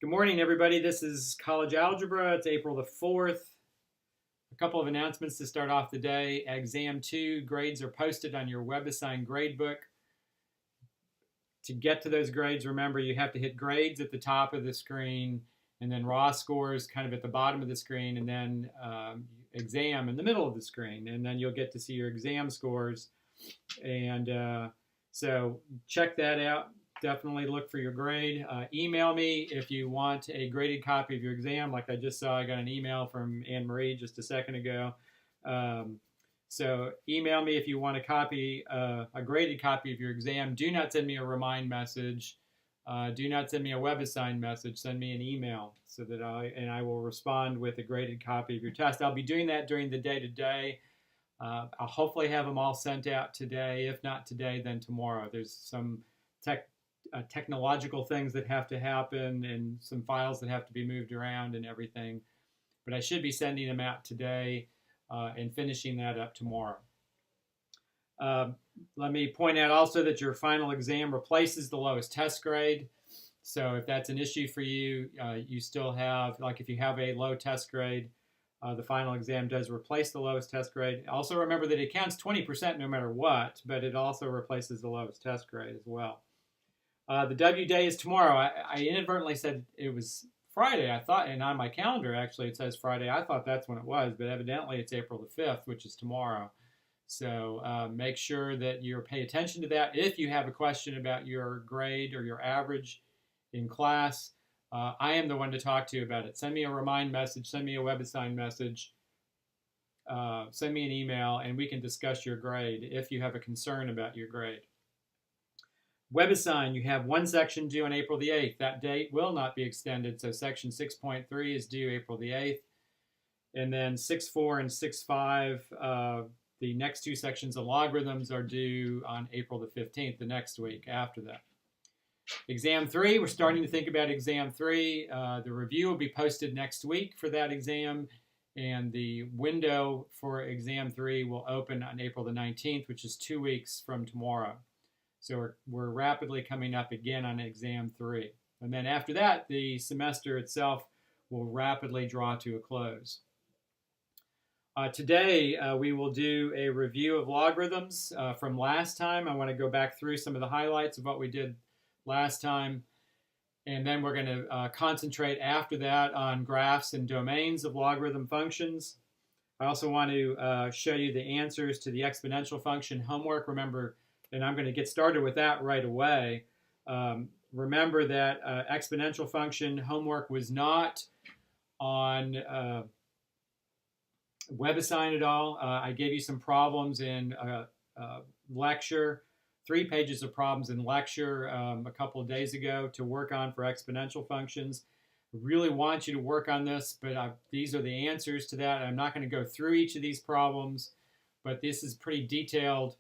Good morning, everybody. This is College Algebra. It's April the 4th. A couple of announcements to start off the day. Exam 2 grades are posted on your WebAssign gradebook. To get to those grades, remember you have to hit grades at the top of the screen, and then raw scores kind of at the bottom of the screen, and then exam in the middle of the screen. And then you'll get to see your exam scores. And so check that out. Definitely look for your grade. Email me if you want a graded copy of your exam. Like I just saw, I got an email from Anne Marie just a second ago. So email me if you want a graded copy of your exam. Do not send me a remind message. Do not send me a WebAssign message. Send me an email so that I will respond with a graded copy of your test. I'll be doing that during the day today. I'll hopefully have them all sent out today. If not today, then tomorrow. There's some technological things that have to happen and some files that have to be moved around and everything. But I should be sending them out today and finishing that up tomorrow. Let me point out also that your final exam replaces the lowest test grade. So if that's an issue for you, you still have, like if you have a low test grade, the final exam does replace the lowest test grade. Also remember that it counts 20% no matter what, but it also replaces the lowest test grade as well. The W day is tomorrow. I inadvertently said it was Friday. I thought, and on my calendar actually it says Friday. I thought that's when it was, but evidently it's April the 5th, which is tomorrow. So make sure that you pay attention to that. If you have a question about your grade or your average in class, I am the one to talk to about it. Send me a remind message, send me a WebAssign message, send me an email, and we can discuss your grade if you have a concern about your grade. WebAssign, you have one section due on April the 8th. That date will not be extended, so section 6.3 is due April the 8th. And then 6.4 and 6.5, the next two sections of logarithms are due on April the 15th, the next week after that. Exam 3, we're starting to think about Exam 3. The review will be posted next week for that exam, and the window for Exam 3 will open on April the 19th, which is 2 weeks from tomorrow. So we're rapidly coming up again on Exam 3. And then after that, the semester itself will rapidly draw to a close. Today, we will do a review of logarithms from last time. I want to go back through some of the highlights of what we did last time. And then we're going to concentrate after that on graphs and domains of logarithm functions. I also want to show you the answers to the exponential function homework. Remember, and I'm going to get started with that right away. Remember that exponential function homework was not on WebAssign at all. I gave you some problems in lecture, 3 pages of problems in lecture a couple of days ago to work on for exponential functions. I really want you to work on this, but these are the answers to that. I'm not going to go through each of these problems, but this is pretty detailed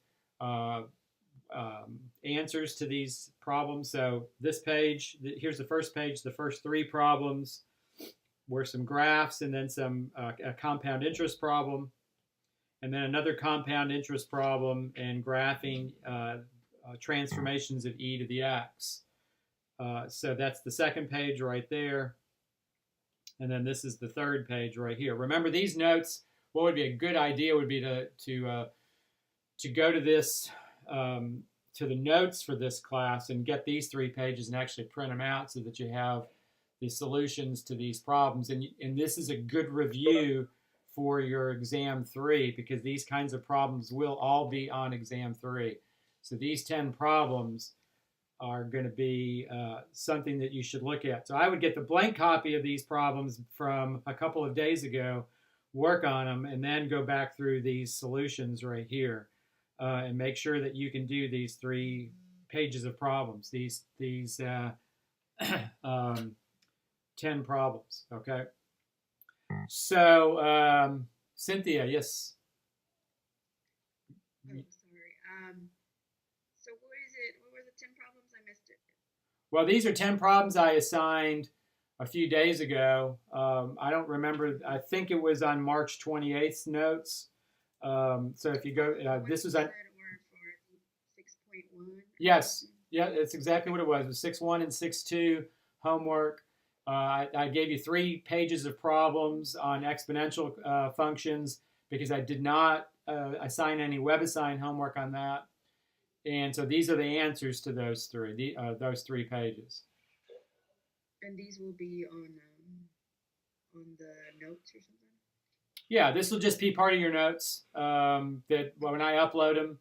answers to these problems. So this page, here's the first page, the first 3 problems were some graphs and then some a compound interest problem, and then another compound interest problem and graphing transformations of e to the x. So that's the second page right there. And then this is the third page right here. Remember these notes, what would be a good idea would be to go to this to the notes for this class and get these 3 pages and actually print them out so that you have the solutions to these problems. And this is a good review for your Exam 3 because these kinds of problems will all be on Exam 3. So these 10 problems are going to be something that you should look at. So I would get the blank copy of these problems from a couple of days ago, work on them, and then go back through these solutions right here. And make sure that you can do these 3 pages of problems, these 10 problems, okay? So, Cynthia, yes? Oh, sorry. So what is it? What were the 10 problems? I missed it. Well, these are 10 problems I assigned a few days ago. I don't remember. I think it was on March 28th notes. So if you go, this was on. For 6.1. Yes, yeah, it's exactly what it was. It was 6.1 and 6.2 homework. I gave you 3 pages of problems on exponential functions because I did not assign any WebAssign homework on that. And so these are the answers to those 3 pages. And these will be on the notes or something? Yeah, this will just be part of your notes that when I upload them,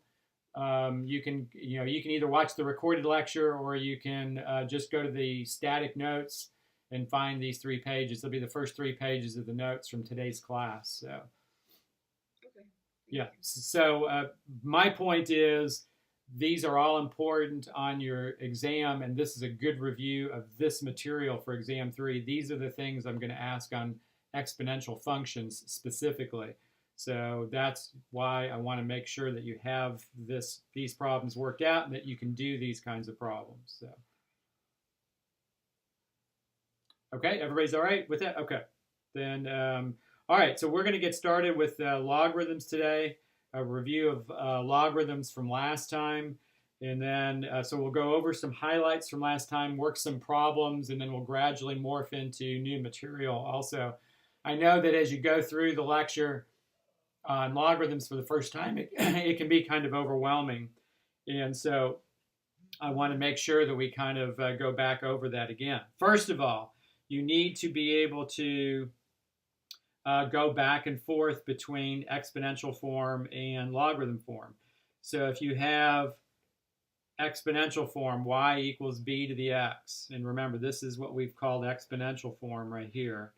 you can either watch the recorded lecture or you can just go to the static notes and find these 3 pages. They'll be the first 3 pages of the notes from today's class. So, okay. Yeah. So my point is these are all important on your exam, and this is a good review of this material for exam 3. These are the things I'm going to ask on exponential functions specifically. So that's why I want to make sure that you have these problems worked out and that you can do these kinds of problems. So, okay, everybody's all right with that? Okay. Then, all right, so we're going to get started with logarithms today, a review of logarithms from last time. And then, so we'll go over some highlights from last time, work some problems, and then we'll gradually morph into new material also. I know that as you go through the lecture on logarithms for the first time, it can be kind of overwhelming. And so I want to make sure that we kind of go back over that again. First of all, you need to be able to go back and forth between exponential form and logarithm form. So if you have exponential form, y equals b to the x, and remember this is what we've called exponential form right here.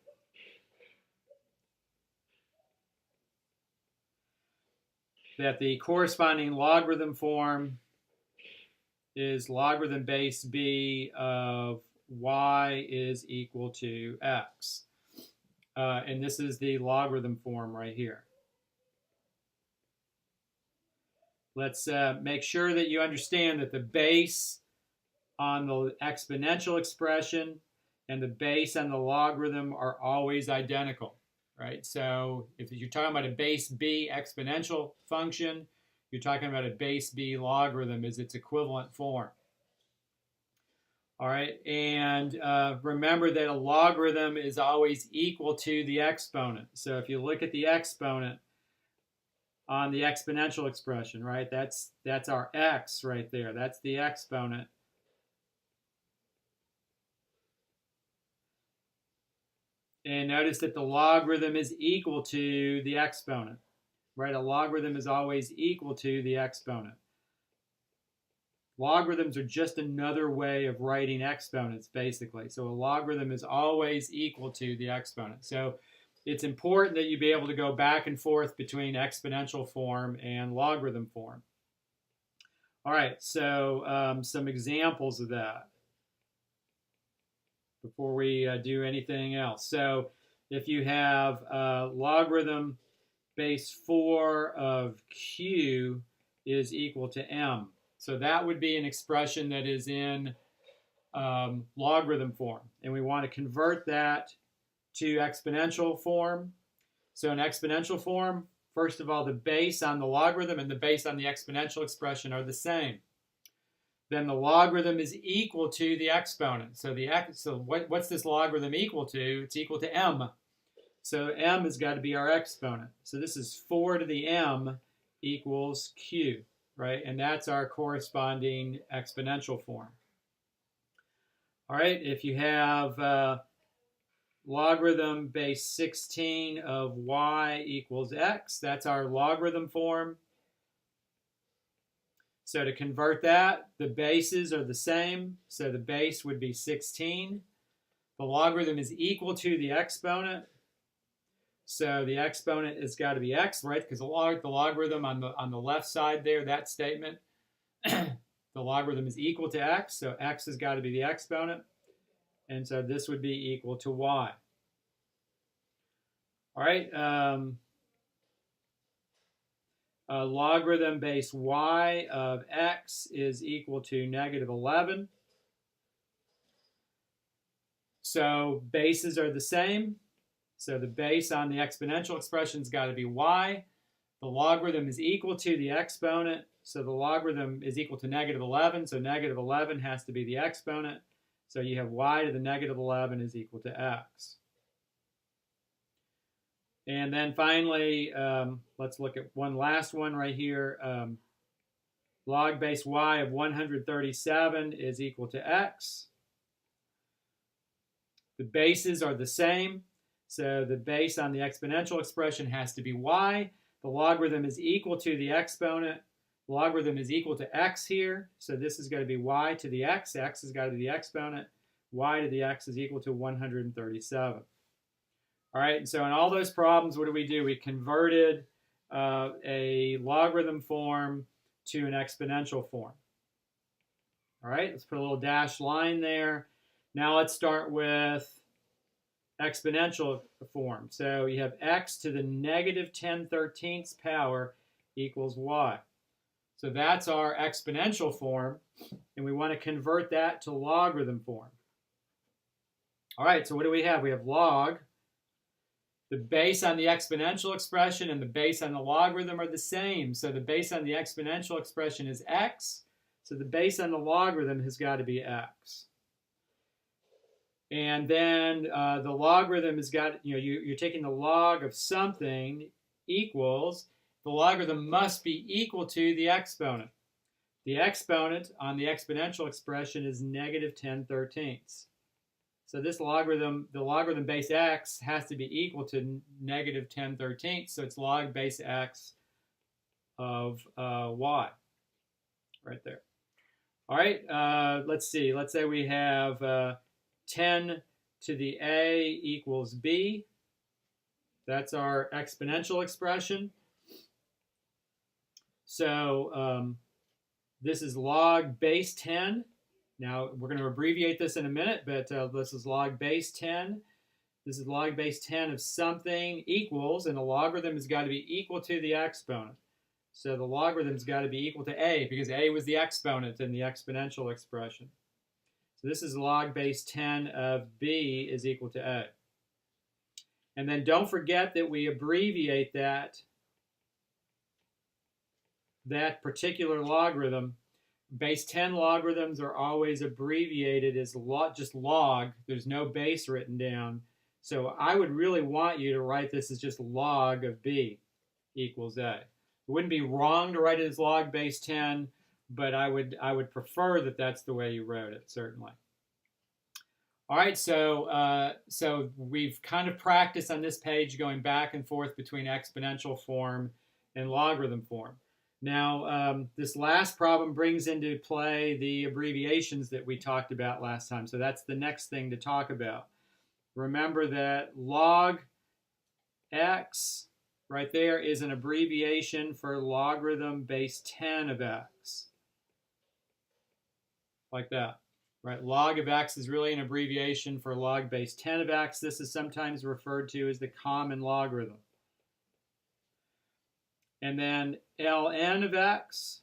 That the corresponding logarithm form is logarithm base b of y is equal to x. And this is the logarithm form right here. Let's make sure that you understand that the base on the exponential expression and the base on the logarithm are always identical, right? So if you're talking about a base b exponential function, you're talking about a base b logarithm as its equivalent form. All right, and remember that a logarithm is always equal to the exponent. So if you look at the exponent on the exponential expression, right, that's our x right there. That's the exponent. And notice that the logarithm is equal to the exponent, right? A logarithm is always equal to the exponent. Logarithms are just another way of writing exponents, basically. So a logarithm is always equal to the exponent. So it's important that you be able to go back and forth between exponential form and logarithm form. All right, so some examples of that before we do anything else. So if you have logarithm base 4 of q is equal to m. So that would be an expression that is in logarithm form. And we want to convert that to exponential form. So in exponential form, first of all, the base on the logarithm and the base on the exponential expression are the same. Then the logarithm is equal to the exponent. So what's this logarithm equal to? It's equal to m. So m has got to be our exponent. So this is 4 to the m equals q, right? And that's our corresponding exponential form. All right, if you have logarithm base 16 of y equals x, that's our logarithm form. So to convert that, the bases are the same. So the base would be 16. The logarithm is equal to the exponent. So the exponent has got to be x, right? Because the logarithm on the left side there, that statement, the logarithm is equal to x. So x has got to be the exponent. And so this would be equal to y. All right. Logarithm base y of x is equal to negative 11. So bases are the same. So the base on the exponential expression's got to be y. The logarithm is equal to the exponent. So the logarithm is equal to negative 11. So negative 11 has to be the exponent. So you have y to the negative 11 is equal to x. And then finally, let's look at one last one right here. Log base y of 137 is equal to x. The bases are the same. So the base on the exponential expression has to be y. The logarithm is equal to the exponent. Logarithm is equal to x here. So this is going to be y to the x. X has got to be the exponent. Y to the x is equal to 137. All right, and so in all those problems, what do? We converted a logarithm form to an exponential form. All right, let's put a little dashed line there. Now let's start with exponential form. So you have x to the negative 10/13 power equals y. So that's our exponential form, and we want to convert that to logarithm form. All right, so what do we have? We have log. The base on the exponential expression and the base on the logarithm are the same. So the base on the exponential expression is x. So the base on the logarithm has got to be x. And then the logarithm has got, you're taking the log of something equals, the logarithm must be equal to the exponent. The exponent on the exponential expression is negative 10/13. So this logarithm, the logarithm base x has to be equal to negative 10/13. So it's log base x of y right there. All right, let's see. Let's say we have 10 to the a equals b. That's our exponential expression. So this is log base 10. Now, we're going to abbreviate this in a minute, but this is log base 10. This is log base 10 of something equals, and the logarithm has got to be equal to the exponent. So the logarithm's got to be equal to a, because a was the exponent in the exponential expression. So this is log base 10 of b is equal to a. And then don't forget that we abbreviate that particular logarithm. Base 10 logarithms are always abbreviated as just log. There's no base written down. So I would really want you to write this as just log of b equals a. It wouldn't be wrong to write it as log base 10, but I would prefer that that's the way you wrote it, certainly. All right, so we've kind of practiced on this page going back and forth between exponential form and logarithm form. Now, this last problem brings into play the abbreviations that we talked about last time. So that's the next thing to talk about. Remember that log x right there is an abbreviation for logarithm base 10 of x. Like that. Right? Log of x is really an abbreviation for log base 10 of x. This is sometimes referred to as the common logarithm. And then ln of x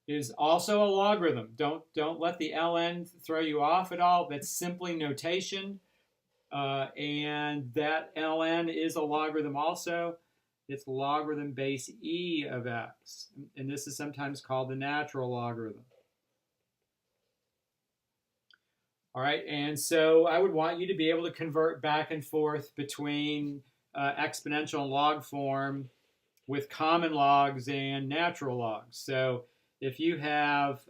is also a logarithm. Don't let the ln throw you off at all. That's simply notation. And that ln is a logarithm also. It's logarithm base e of x. And this is sometimes called the natural logarithm. All right, and so I would want you to be able to convert back and forth between exponential and log form with common logs and natural logs. So if you have,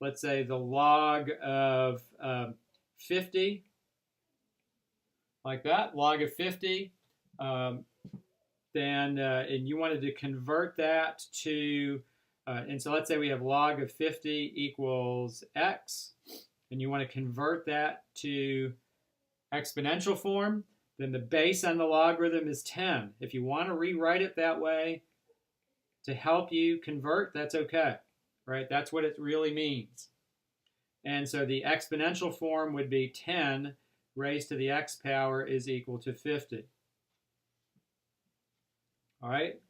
let's say, the log of 50, like that, log of 50, then, and you wanted to convert that to, and so let's say we have log of 50 equals x, and you want to convert that to exponential form, then the base on the logarithm is 10. If you want to rewrite it that way to help you convert, that's okay, right? That's what it really means. And so the exponential form would be 10 raised to the x power is equal to 50. All right.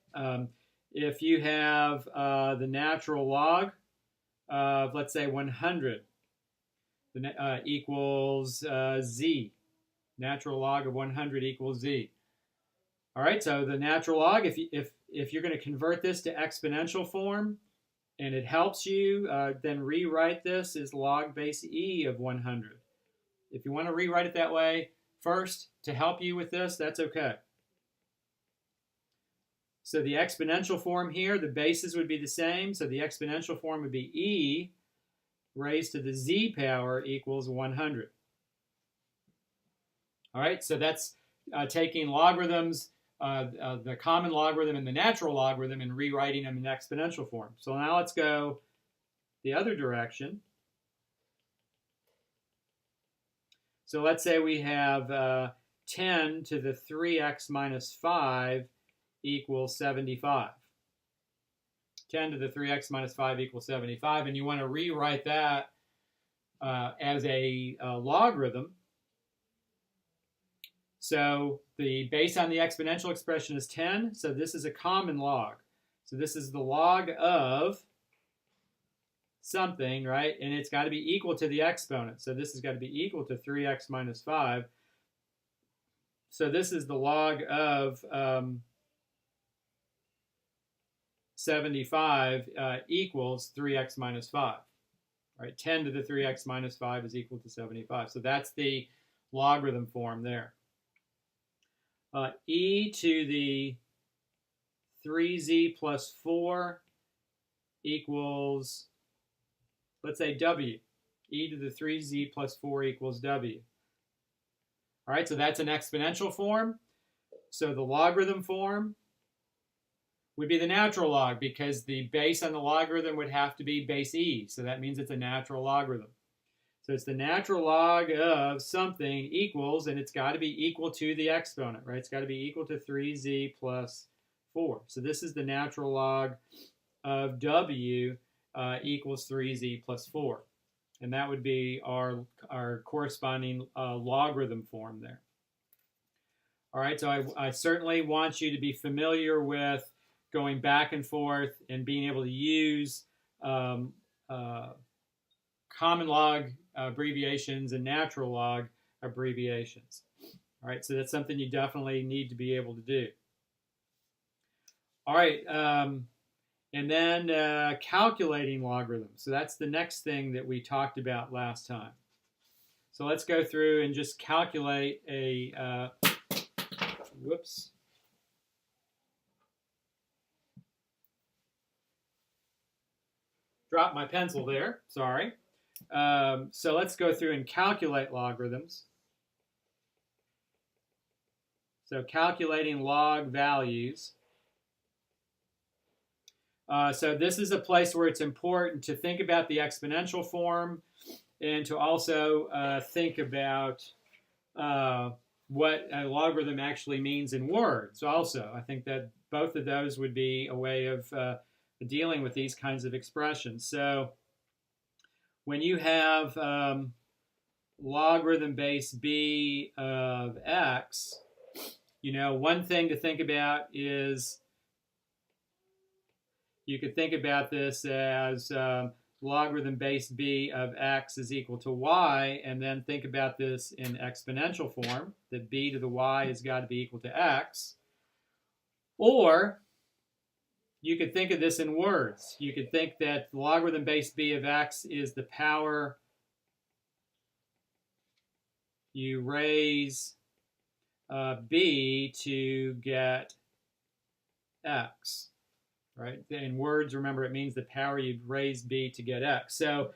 If you have the natural log of, let's say, 100, equals z. Natural log of 100 equals z. All right, so the natural log, if you're going to convert this to exponential form, And it helps you then rewrite this as log base e of 100. If you want to rewrite it that way first to help you with this, that's okay. So the exponential form here, the bases would be the same. So the exponential form would be e raised to the z power equals 100. All right, so that's taking logarithms, the common logarithm and the natural logarithm, and rewriting them in exponential form. So now let's go the other direction. So let's say we have 10 to the 3x minus 5 equals 75. 10 to the 3x minus 5 equals 75, and you want to rewrite that as a logarithm. So the base on the exponential expression is 10, so this is a common log. So this is the log of something, right? And it's got to be equal to the exponent. So this has got to be equal to 3x minus 5. So this is the log of 75 equals 3x minus 5. Right? 10 to the 3x minus 5 is equal to 75. So that's the logarithm form there. E to the 3z plus 4 equals, let's say, w. E to the 3z plus 4 equals w. All right, so that's an exponential form. So the logarithm form would be the natural log, because the base on the logarithm would have to be base e. So that means it's a natural logarithm. So it's the natural log of something equals, and it's got to be equal to the exponent, right? It's got to be equal to 3z plus 4. So this is the natural log of w equals 3z plus 4. And that would be our corresponding logarithm form there. All right, so I certainly want you to be familiar with going back and forth and being able to use common log abbreviations and natural log abbreviations. All right, so that's something you definitely need to be able to do. All right, and then calculating logarithms. So that's the next thing that we talked about last time. So let's go through and just calculate a, whoops. Dropped my pencil there, sorry. So let's go through and calculate logarithms. So calculating log values. So this is a place where it's important to think about the exponential form and to also think about what a logarithm actually means in words also. I think that both of those would be a way of dealing with these kinds of expressions. So when you have logarithm base b of x, you know, one thing to think about is you could think about this as logarithm base b of x is equal to y, and then think about this in exponential form, that b to the y has got to be equal to x. Or you could think of this in words. You could think that logarithm base b of x is the power you raise b to get x. Right? In words, remember, it means the power you'd raise b to get x. So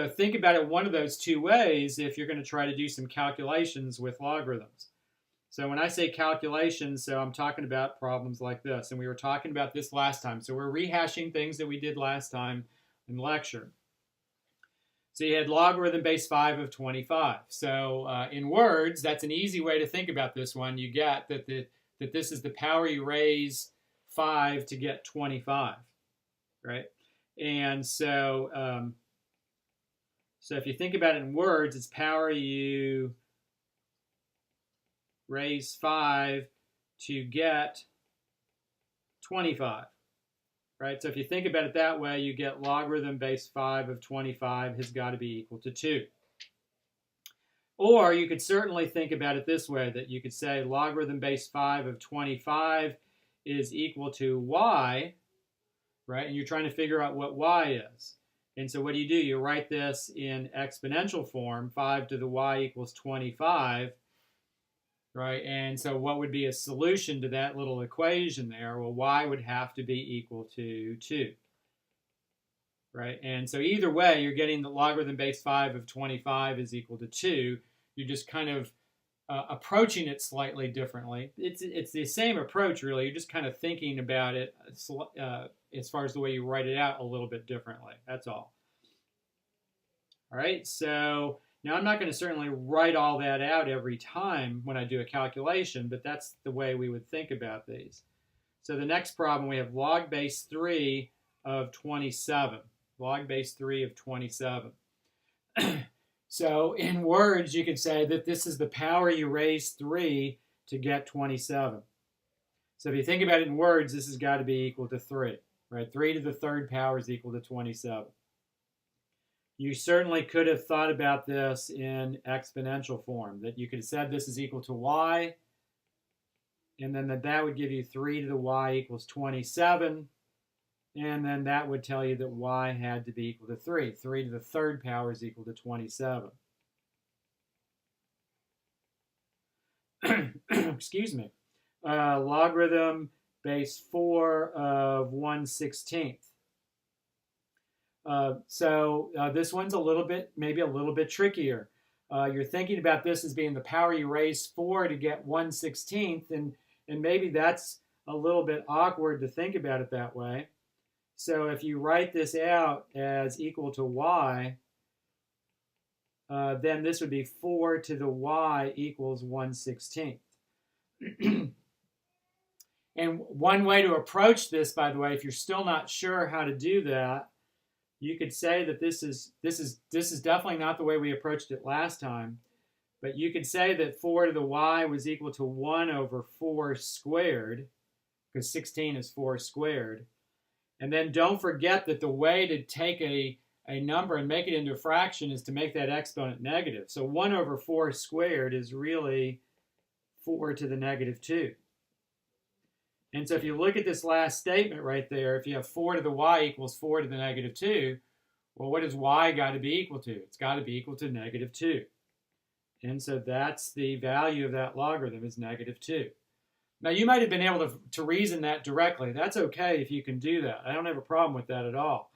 think about it one of those two ways if you're going to try to do some calculations with logarithms. So when I say calculations, so I'm talking about problems like this. And we were talking about this last time. So we're rehashing things that we did last time in lecture. So you had logarithm base 5 of 25. So in words, that's an easy way to think about this one. You get that this is the power you raise 5 to get 25, right? And so so if you think about it in words, it's power you raise 5 to get 25, right? So if you think about it that way, you get logarithm base 5 of 25 has got to be equal to 2. Or you could certainly think about it this way, that you could say logarithm base 5 of 25 is equal to y right? And you're trying to figure out what y is. And so what do? You write this in exponential form, 5 to the y equals 25, right? And so what would be a solution to that little equation there? Well, y would have to be equal to 2, right? And so either way, you're getting the logarithm base 5 of 25 is equal to 2. You're just kind of approaching it slightly differently. It's the same approach, really. You're just kind of thinking about it as far as the way you write it out a little bit differently. That's all. All right, so now I'm not going to certainly write all that out every time when I do a calculation, but that's the way we would think about these. So the next problem, we have log base 3 of 27. Log base 3 of 27. So in words, you could say that this is the power you raise 3 to get 27. So if you think about it in words, this has got to be equal to 3, right? 3 to the third power is equal to 27. You certainly could have thought about this in exponential form, that you could have said this is equal to y, and then that would give you 3 to the y equals 27, and then that would tell you that y had to be equal to 3. 3 to the third power is equal to 27. Excuse me. Logarithm base 4 of 1/16. So this one's maybe a little bit trickier. You're thinking about this as being the power you raise 4 to get 1/16, and maybe that's a little bit awkward to think about it that way. So if you write this out as equal to y, then this would be 4 to the y equals 1/16. And one way to approach this, by the way, if you're still not sure how to do that, you could say that this is definitely not the way we approached it last time, but you could say that 4 to the y was equal to 1 over 4 squared, because 16 is 4 squared. And then don't forget that the way to take a number and make it into a fraction is to make that exponent negative. So 1 over 4 squared is really 4 to the negative 2. And so if you look at this last statement right there, if you have 4 to the y equals 4 to the negative 2, well, what does y got to be equal to? It's got to be equal to negative 2. And so that's the value of that logarithm, is negative 2. Now, you might have been able to reason that directly. That's okay if you can do that. I don't have a problem with that at all.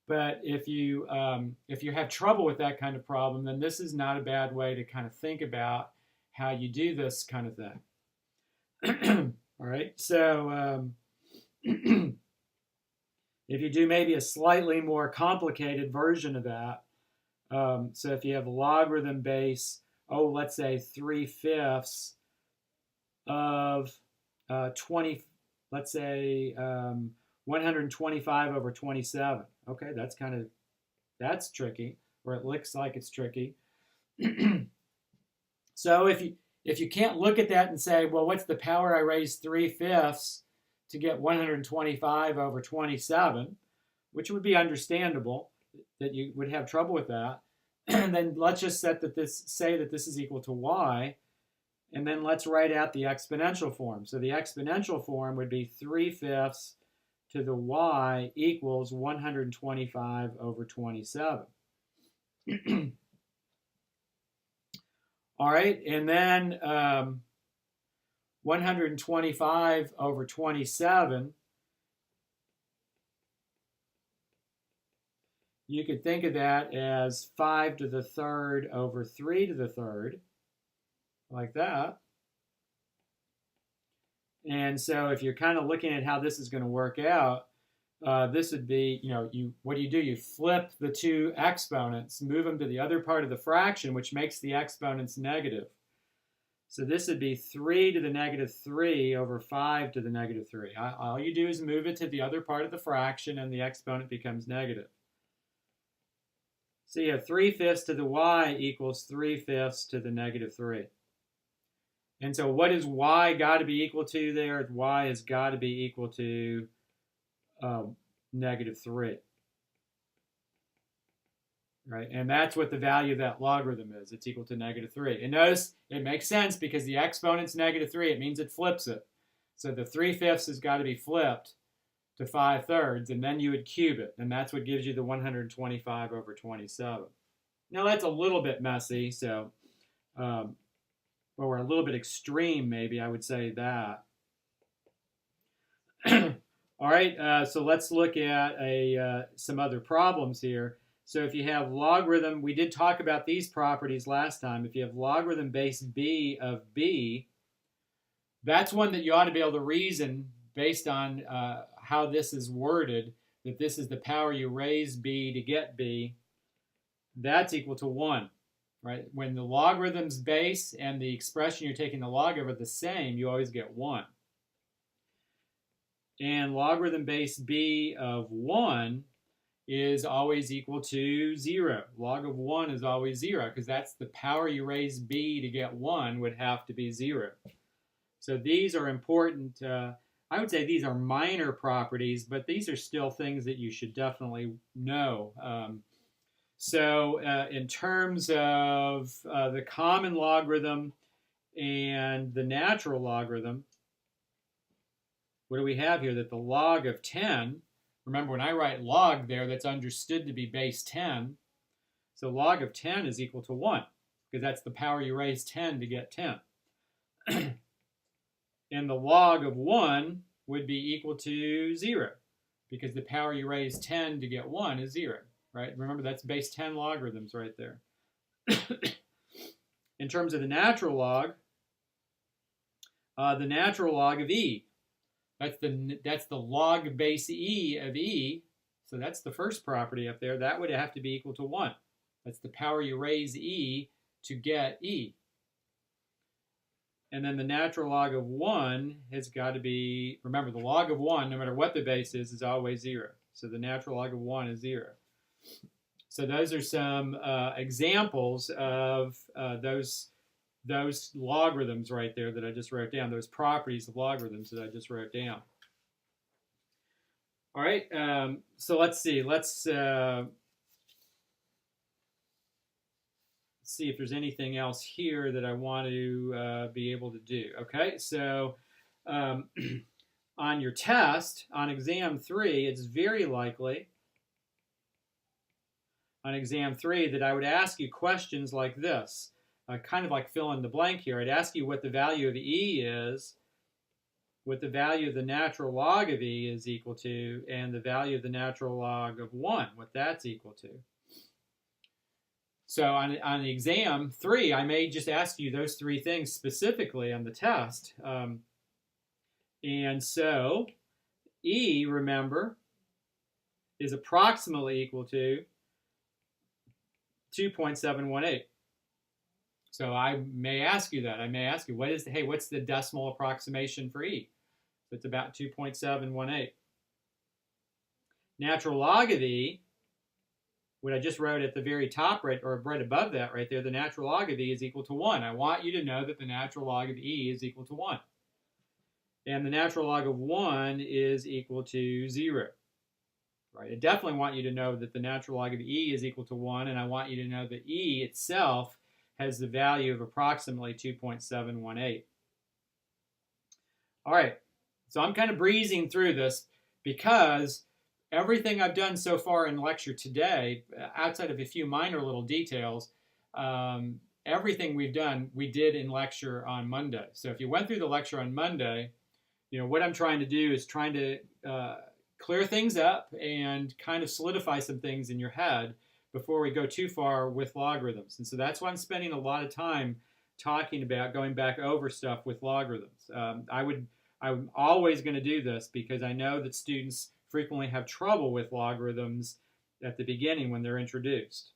But if you have trouble with that kind of problem, then this is not a bad way to kind of think about how you do this kind of thing. All right, so if you do maybe a slightly more complicated version of that, so if you have a logarithm base, let's say 3/5 of 20, let's say 125 over 27. Okay, that's tricky, or it looks like it's tricky. So if you can't look at that and say, well, what's the power I raised 3/5 to get 125 over 27, which would be understandable that you would have trouble with that. And then let's just say that this is equal to y, and then let's write out the exponential form. So the exponential form would be 3/5 to the y equals 125 over 27. All right, and then 125 over 27, you could think of that as 5 to the third over 3 to the third, like that. And so if you're kind of looking at how this is going to work out, this would be, what do? You flip the two exponents, move them to the other part of the fraction, which makes the exponents negative. So this would be 3 to the negative 3 over 5 to the negative 3. All you do is move it to the other part of the fraction, and the exponent becomes negative. So you have 3/5 to the y equals 3/5 to the negative 3. And so what is y got to be equal to there? Y has got to be equal to negative 3. Right? And that's what the value of that logarithm is. It's equal to negative 3. And notice it makes sense because the exponent's negative 3. It means it flips it. So the 3/5 has got to be flipped to 5/3, and then you would cube it, and that's what gives you the 125 over 27. Now that's a little bit messy, so, or a little bit extreme, maybe I would say that. All right, so let's look at some other problems here. So if you have logarithm, we did talk about these properties last time. If you have logarithm base b of b, that's one that you ought to be able to reason based on how this is worded, that this is the power you raise b to get b. That's equal to 1, right? When the logarithm's base and the expression you're taking the log of are the same, you always get 1. And logarithm base b of 1 is always equal to 0. Log of 1 is always 0 because that's the power you raise b to get 1 would have to be 0. So these are important. I would say these are minor properties, but these are still things that you should definitely know. So in terms of the common logarithm and the natural logarithm, what do we have here? That the log of 10, remember when I write log there, that's understood to be base 10. So log of 10 is equal to 1, because that's the power you raise 10 to get 10. And the log of 1 would be equal to 0, because the power you raise 10 to get 1 is 0, right? Remember, that's base 10 logarithms right there. In terms of the natural log of e, that's the log base e of e, so that's the first property up there. That would have to be equal to 1. That's the power you raise e to get e. And then the natural log of 1 has got to be, remember, the log of 1, no matter what the base is always 0. So the natural log of 1 is 0. So those are some examples of those logarithms right there that I just wrote down, those properties of logarithms that I just wrote down. All right, so let's see. Let's see if there's anything else here that I want to be able to do. Okay, so on your test, on exam 3, it's very likely on exam 3 that I would ask you questions like this, kind of like fill in the blank here. I'd ask you what the value of e is, what the value of the natural log of e is equal to, and the value of the natural log of 1, what that's equal to. So on exam 3, I may just ask you those 3 things specifically on the test. And so e, remember, is approximately equal to 2.718. So I may ask you that. I may ask you, what's the decimal approximation for e? So it's about 2.718. Natural log of e, what I just wrote at the very top, right, or right above that right there, the natural log of e is equal to 1. I want you to know that the natural log of e is equal to 1. And the natural log of 1 is equal to 0. Right? I definitely want you to know that the natural log of e is equal to 1, and I want you to know that e itself has the value of approximately 2.718. All right, so I'm kind of breezing through this because everything I've done so far in lecture today, outside of a few minor little details, everything we did in lecture on Monday. So if you went through the lecture on Monday, what I'm trying to do is trying to clear things up and kind of solidify some things in your head before we go too far with logarithms. And so that's why I'm spending a lot of time talking about going back over stuff with logarithms. I'm always going to do this because I know that students frequently have trouble with logarithms at the beginning when they're introduced.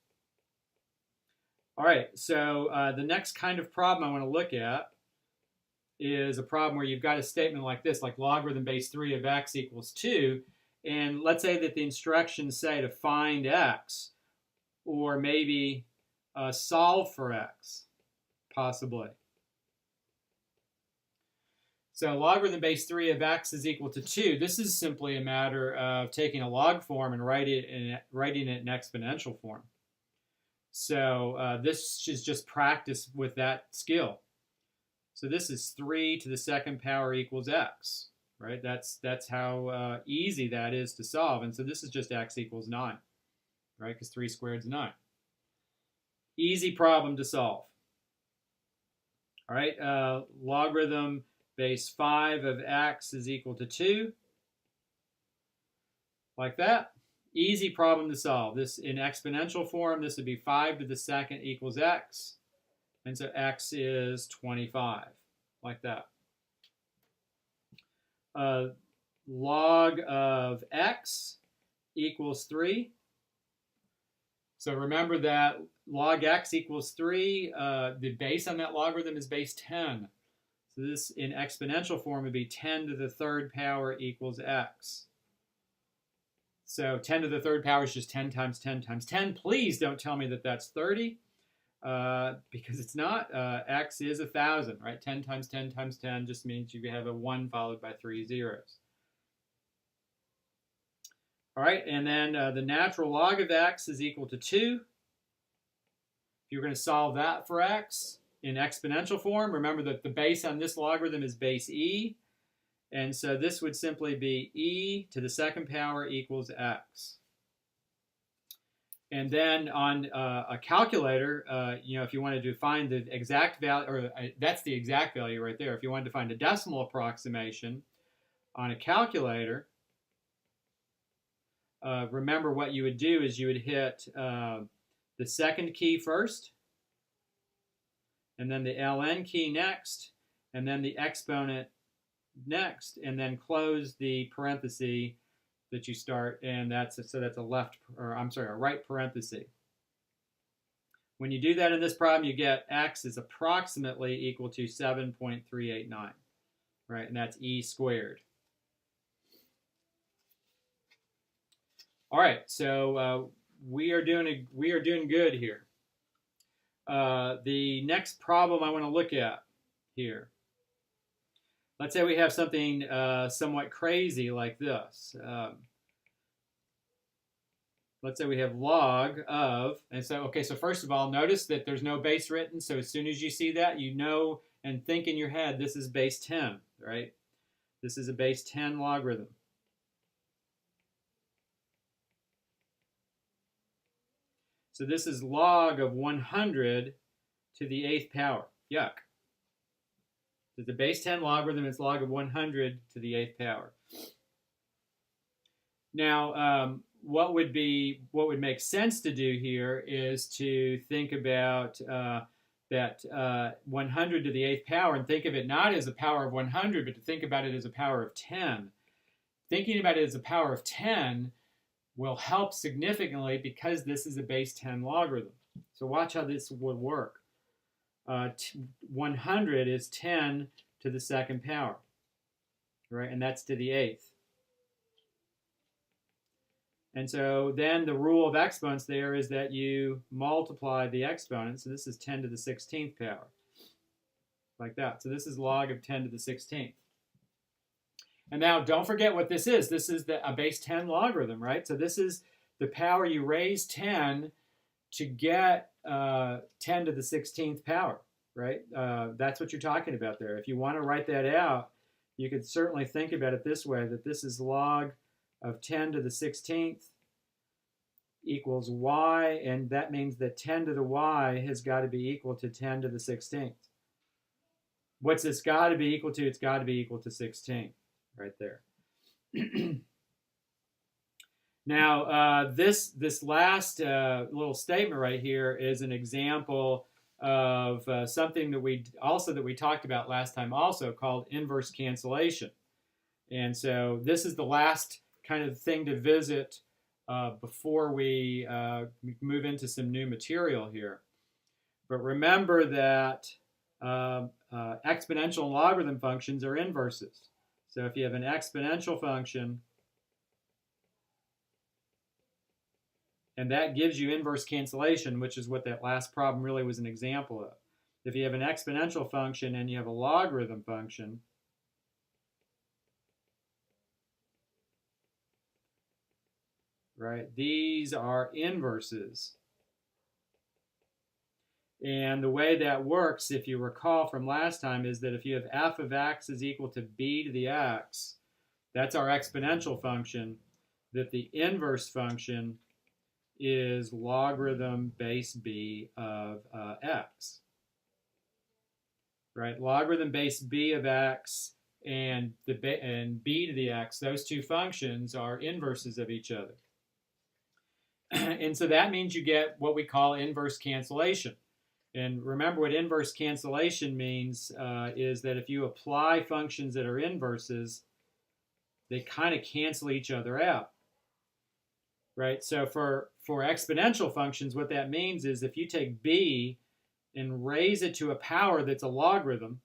All right, so the next kind of problem I want to look at is a problem where you've got a statement like this, like logarithm base 3 of x equals 2. And let's say that the instructions say to find x, or maybe solve for x, possibly. So logarithm base 3 of x is equal to 2. This is simply a matter of taking a log form and writing it in exponential form. So this is just practice with that skill. So this is 3 to the second power equals x. right? That's how easy that is to solve. And so this is just x equals 9, right? Because 3 squared is 9. Easy problem to solve. All right, logarithm base 5 of x is equal to 2. Like that. Easy problem to solve. This in exponential form, this would be 5 to the second equals x. And so x is 25, like that. Log of x equals 3. So remember that log x equals 3. The base on that logarithm is base 10. So this in exponential form would be 10 to the third power equals x. So 10 to the third power is just 10 times 10 times 10. Please don't tell me that that's 30, because it's not. X is 1,000, right? 10 times 10 times 10 just means you have a 1 followed by 3 zeros. All right, and then the natural log of x is equal to 2. If you're going to solve that for x in exponential form, remember that the base on this logarithm is base e. And so this would simply be e to the second power equals x. And then on a calculator, if you wanted to find the exact value, or that's the exact value right there. If you wanted to find a decimal approximation on a calculator, remember what you would do is you would hit the second key first, and then the ln key next, and then the exponent next, and then close the parenthesis that you start, and that's a right parenthesis. When you do that in this problem, you get x is approximately equal to 7.389, right? And that's e squared. All right, so we are doing good here. The next problem I want to look at here. Let's say we have something somewhat crazy like this. Let's say we have log of, and so first of all, notice that there's no base written. So as soon as you see that, you know and think in your head, this is base 10, right? This is a base 10 logarithm. So this is log of 100 to the 8th power. Yuck. The base 10 logarithm is log of 100 to the 8th power. Now, what would make sense to do here is to think about that 100 to the 8th power, and think of it not as a power of 100, but to think about it as a power of 10. Thinking about it as a power of 10 will help significantly because this is a base 10 logarithm. So watch how this would work. 100 is 10 to the second power, right? And that's to the 8th. And so then the rule of exponents there is that you multiply the exponent. So this is 10 to the 16th power, like that. So this is log of 10 to the 16th. And now don't forget what this is. This is a base 10 logarithm, right? So this is the power you raise 10 to get 10 to the 16th power, right? That's what you're talking about there. If you want to write that out, you could certainly think about it this way, that this is log of 10 to the 16th equals y, and that means that 10 to the y has got to be equal to 10 to the 16th. What's this got to be equal to? It's got to be equal to 16, right there. Now, this last little statement right here is an example of something that we talked about last time also, called inverse cancellation. And so this is the last kind of thing to visit before we move into some new material here. But remember that exponential and logarithm functions are inverses. So if you have an exponential function, and that gives you inverse cancellation, which is what that last problem really was an example of. If you have an exponential function and you have a logarithm function, right, these are inverses. And the way that works, if you recall from last time, is that if you have f of x is equal to b to the x, That's our exponential function, that the inverse function is logarithm base b of x. Right? Logarithm base b of x and b to the x, those two functions are inverses of each other. And so that means you get what we call inverse cancellation. And remember, what inverse cancellation means is that if you apply functions that are inverses, they kind of cancel each other out. Right? So for exponential functions, what that means is if you take b and raise it to a power that's a logarithm,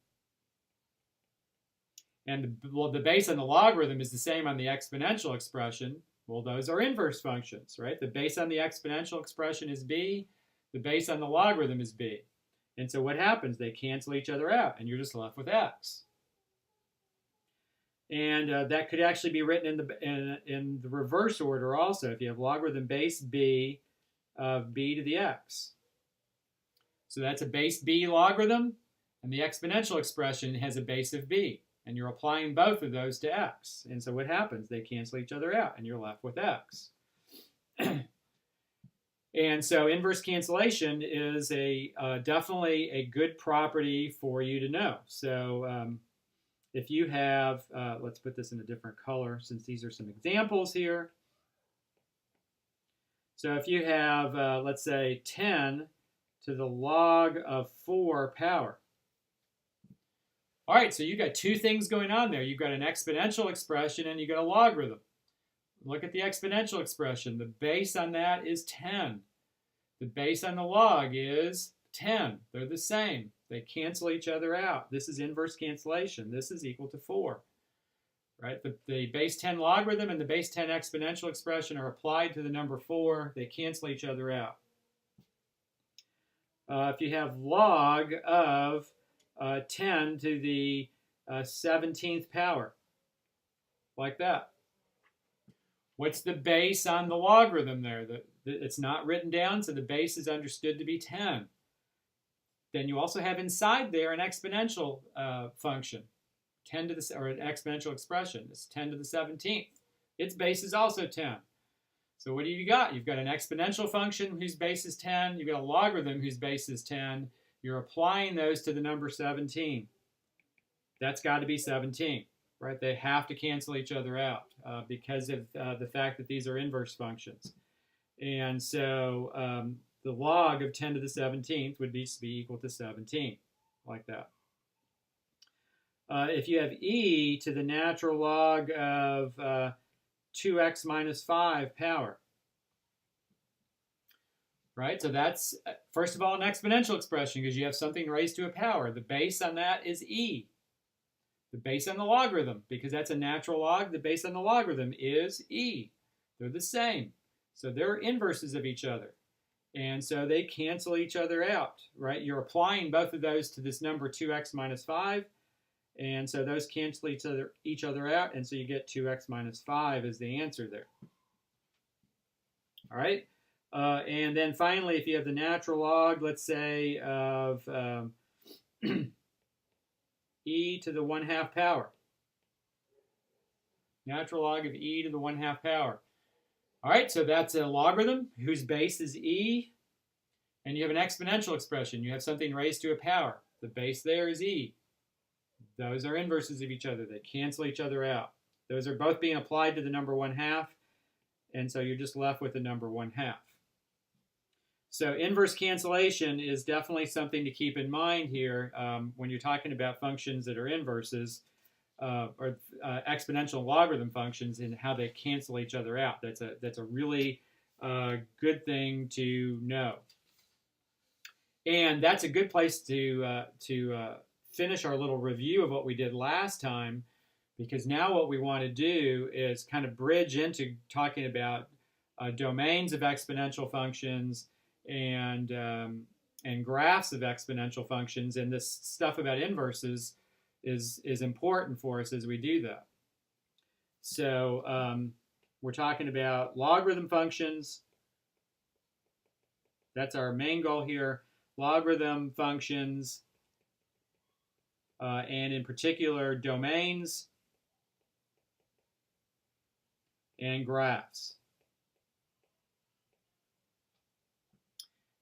and the base on the logarithm is the same on the exponential expression, well, those are inverse functions, right? The base on the exponential expression is b, the base on the logarithm is b. And so what happens? They cancel each other out, and you're just left with x. And that could actually be written in the reverse order also, if you have logarithm base b of b to the x. So that's a base b logarithm, and the exponential expression has a base of b. And you're applying both of those to x. And so what happens? They cancel each other out, and you're left with x. And so inverse cancellation is definitely a good property for you to know. So if you have, let's put this in a different color since these are some examples here. So if you have, let's say, 10 to the log of 4 power. All right, so you got two things going on there. You've got an exponential expression and you got a logarithm. Look at the exponential expression. The base on that is 10. The base on the log is 10. They're the same. They cancel each other out. This is inverse cancellation. This is equal to 4. Right? The base 10 logarithm and the base 10 exponential expression are applied to the number 4. They cancel each other out. If you have log of 10 to the 17th power, like that. What's the base on the logarithm there? It's not written down, so the base is understood to be 10. Then you also have inside there an exponential function, 10 to the, or an exponential expression. It's 10 to the 17th. Its base is also 10. So what do you got? You've got an exponential function whose base is 10. You've got a logarithm whose base is 10. You're applying those to the number 17. That's got to be 17, right? They have to cancel each other out because of the fact that these are inverse functions. And so the log of 10 to the 17th would be equal to 17, like that. If you have e to the natural log of 2x minus 5 power, right? So that's, first of all, an exponential expression because you have something raised to a power. The base on that is e. The base on the logarithm, because that's a natural log, the base on the logarithm is e. They're the same. So they're inverses of each other. And so they cancel each other out, right? You're applying both of those to this number 2x minus 5. And so those cancel each other out. And so you get 2x minus 5 as the answer there. All right. And then finally, if you have the natural log, let's say, of e to the 1/2 power. Natural log of e to the 1/2 power. All right, so that's a logarithm whose base is e. And you have an exponential expression. You have something raised to a power. The base there is e. Those are inverses of each other. They cancel each other out. Those are both being applied to the number 1/2. And so you're just left with the number 1/2. So inverse cancellation is definitely something to keep in mind here when you're talking about functions that are inverses or exponential logarithm functions and how they cancel each other out. That's a really good thing to know. And that's a good place to finish our little review of what we did last time, because now what we want to do is kind of bridge into talking about domains of exponential functions and graphs of exponential functions, and this stuff about inverses is important for us as we do that. So we're talking about logarithm functions. That's our main goal here. Logarithm functions, and in particular domains and graphs.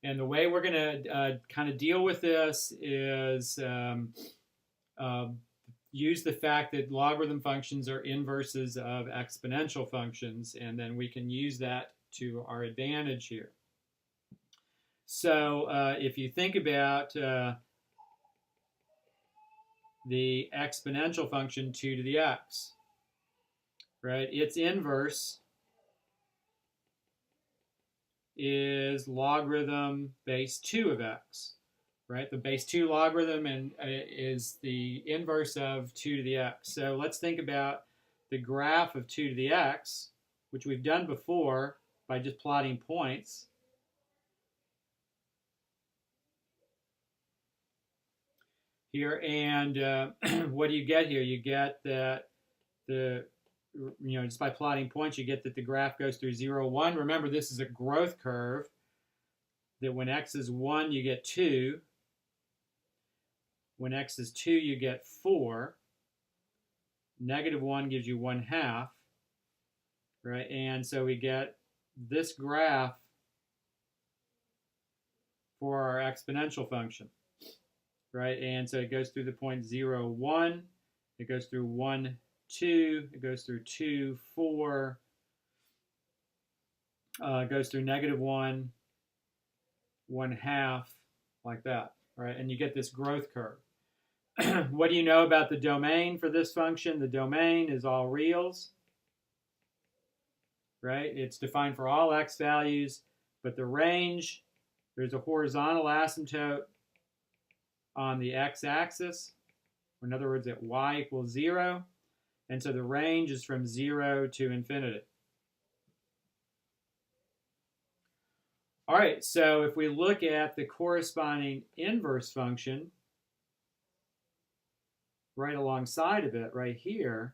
And the way we're going to kind of deal with this is use the fact that logarithm functions are inverses of exponential functions, and then we can use that to our advantage here. So if you think about the exponential function 2 to the x, right, its inverse is logarithm base 2 of x, right? The base 2 logarithm is the inverse of 2 to the x. So let's think about the graph of 2 to the x, which we've done before by just plotting points. Here, and what do you get here? You get that just by plotting points, you get that the graph goes through 0, 1. Remember, this is a growth curve, that when x is 1, you get 2. When x is 2, you get 4. Negative 1 gives you 1/2, right? And so we get this graph for our exponential function, right? And so it goes through the point 0, 1. It goes through 1, 2. It goes through 2, 4. It goes through negative 1, 1/2, like that, right? And you get this growth curve. What do you know about the domain for this function? The domain is all reals, right? It's defined for all x values, but the range, there's a horizontal asymptote on the x-axis, or in other words, at y equals 0, and so the range is from 0 to infinity. All right, so if we look at the corresponding inverse function right alongside of it, right here,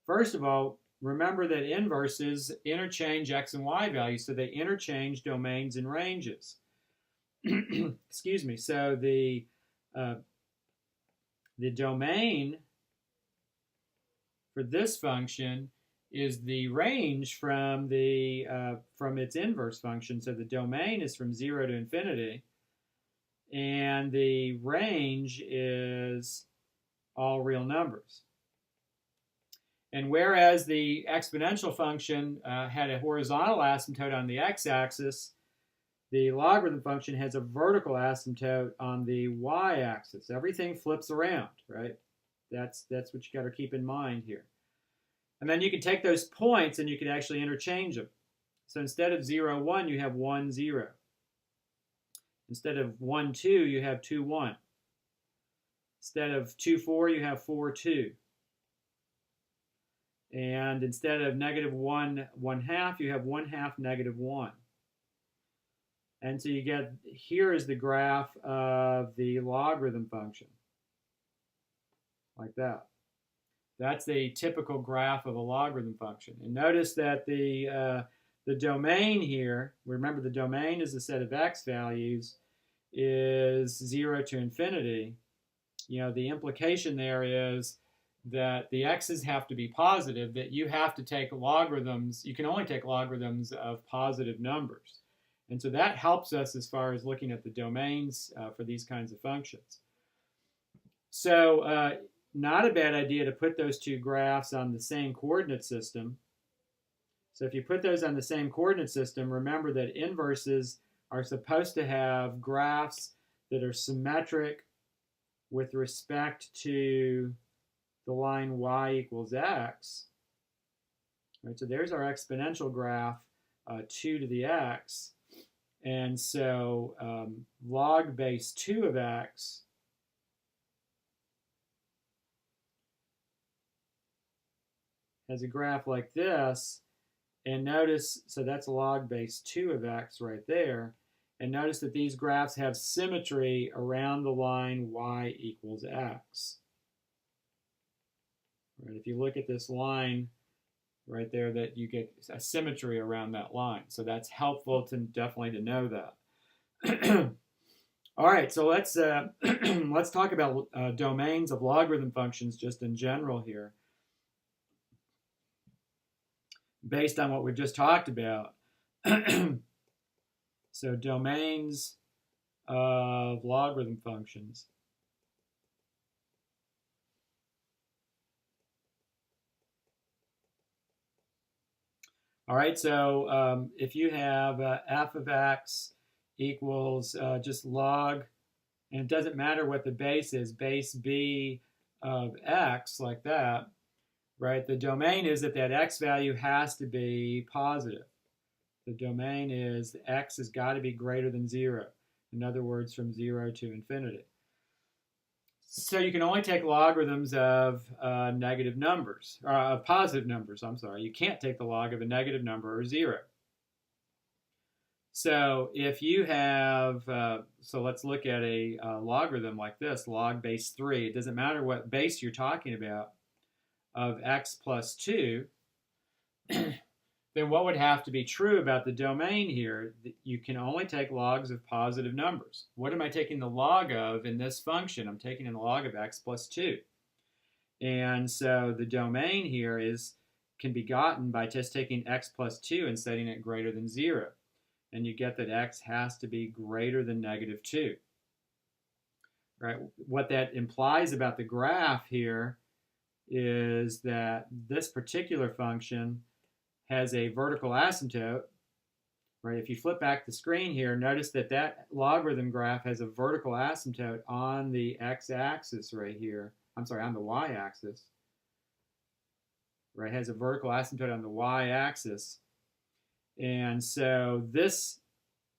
first of all, remember that inverses interchange x and y values, so they interchange domains and ranges. Excuse me. So the domain for this function is the range from its inverse function. So the domain is from 0 to infinity, and the range is all real numbers. And whereas the exponential function had a horizontal asymptote on the x-axis, the logarithm function has a vertical asymptote on the y-axis. Everything flips around, right? That's what you got to keep in mind here. And then you can take those points and you can actually interchange them. So instead of 0, 1, you have 1, 0. Instead of 1, 2, you have 2, 1. Instead of 2, 4, you have 4, 2. And instead of negative 1, 1/2, you have 1/2, negative 1. And so you get, here is the graph of the logarithm function, like that. That's a typical graph of a logarithm function. And notice that the domain here, remember the domain is a set of x values, is 0 to infinity. The implication there is that the x's have to be positive, that you have to take logarithms, you can only take logarithms of positive numbers. And so that helps us as far as looking at the domains for these kinds of functions. So not a bad idea to put those two graphs on the same coordinate system. So if you put those on the same coordinate system, remember that inverses are supposed to have graphs that are symmetric with respect to the line y equals x. Right, so there's our exponential graph, 2 to the x. And so log base 2 of x has a graph like this. And notice, so that's log base 2 of x right there. And notice that these graphs have symmetry around the line y equals x. Right, if you look at this line right there, that you get a symmetry around that line. So that's helpful to definitely to know that. All right, so let's let's talk about domains of logarithm functions just in general here. based on what we just talked about. So domains of logarithm functions. All right, so if you have f of x equals just log, and it doesn't matter what the base is, base b of x, like that, right? The domain is that x value has to be positive. The domain is x has got to be greater than 0. In other words, from 0 to infinity. So you can only take logarithms of negative numbers, or positive numbers, I'm sorry. You can't take the log of a negative number or 0. So if you have, so let's look at a logarithm like this, log base 3. It doesn't matter what base you're talking about, of x plus 2, then what would have to be true about the domain here? You can only take logs of positive numbers. What am I taking the log of in this function? I'm taking the log of x plus 2. And so the domain here can be gotten by just taking x plus 2 and setting it greater than 0. And you get that x has to be greater than negative 2. Right? What that implies about the graph here is that this particular function has a vertical asymptote, right? If you flip back the screen here, notice that logarithm graph has a vertical asymptote on the x-axis right here. I'm sorry, on the y-axis, right? It has a vertical asymptote on the y-axis. And so this